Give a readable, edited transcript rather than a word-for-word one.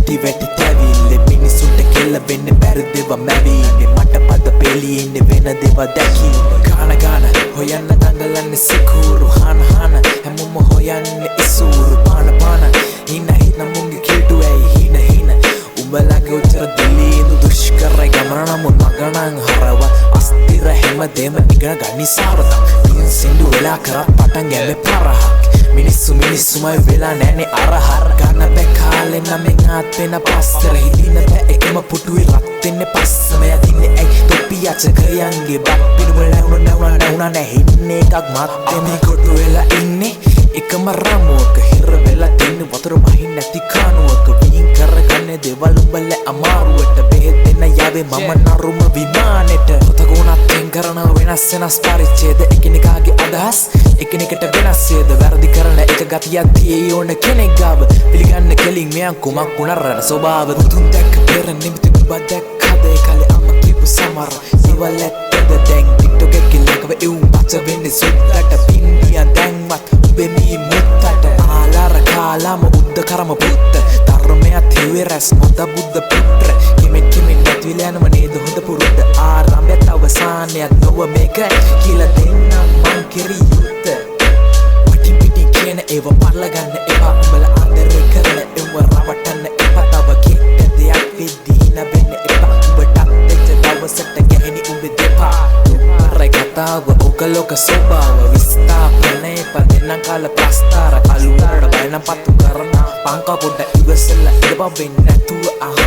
වැටි වැටි තැවිල්ල මිනිසුන්ට කෙල්ල වෙන්න බැරි දේව මැවීන්නේ මට පද පෙළියෙන්නේ වෙන දේව දැකීම ගාන ගාන හොයන්න දඟලන්නේ සිකුරු හාන හාන හැමෝම හොයන්නේ ඉසුරු පාන පාන හින හින මුංගි කිටු ඇයි හින හින උඹලගේ උතර දිලිඳු දුෂ්කරයි ගමන නමුත් මගණන් හරව අස්තිර හැමදේම ඉගෙන ගනි සාරදක් පින් සින්දු වෙලා කර පටන් ගැම්මේ පරහක් මිනිස්සුමයි වෙලා නෑනේ අරහර ගන්න බෑ කාලේ නමෙන් ආත් වෙන පස්සර හිටින්න බෑ එකම පුටුවේ රත් වෙන්නේ පස්සම යදින්නේ ඇයි තොපි අචකයන්ගේ බක් පිරුවල නැවුණා නැහින්නේ එකක් මත් මේ කොටු වෙලා ඉන්නේ එකම රාමුවක හිර වෙලා ඉන්නේ වතුර වහින්න නැති කනුවක වින් කරගන්නේ දේවල් උඹල අමාරුවට බෙහෙත් දෙන්න යාවේ මම නරුම විමානෙට පොතකුණත් වෙන් කරන වෙනස් පරිච්ඡේද එකිනෙකාගේ අදහස් එකිනෙකට වෙනස් වේද වැරදි කරන එක ගතියක් තියේ ඕන කෙනෙක් ගාව පිළිගන්න කෙලින් මෙයන් කුමක් උනරන ස්වභාව මුතුන් දැක්ක පෙර නිමිති ඔබ දැක්කද කලේ අම්ම කියපු සමර ඉවල් ඇත්තද දැන් ටික්ටොක් එකේ ලකව එවුම් පච වෙන්නේ සුද්දට පින්දියන් දැන්වත් උඹේ මී මුත්තට ආලාර කාලාම උද්ද කරම පුත්ත ධර්මයක් තිවේ රැස් මොද බුද්ධ පුත්‍ර කෙමෙන් නැතිවිලා යනව නේද හොඳ පුරුද්ද ආරම්භයත් අවසානයත් නොව මේක කියලා දෙන්නම් මං කෙරි යුත්ත වටින් පිටින් කියන ඒව පල්ලගන්න එපා උඹල ආදරේ කරන ඒව රවටන්න එපා තව කිට දෙයක් වෙද්දී නැවෙන්න එපා උඹට දෙච්ච දවසට ගැහෙනි උඹේ දෙපා දුම්බරයි කතාව ඕකලෝක ස්වභාව විස්ථාපනය පදෙන්නම් කාල ප්‍රස්තාර කලුරට බයනම් පත්තු කරන පංකා පොඩ්ඩ ඉවසලා ඉඳපන් වෙන්නේ නැතුව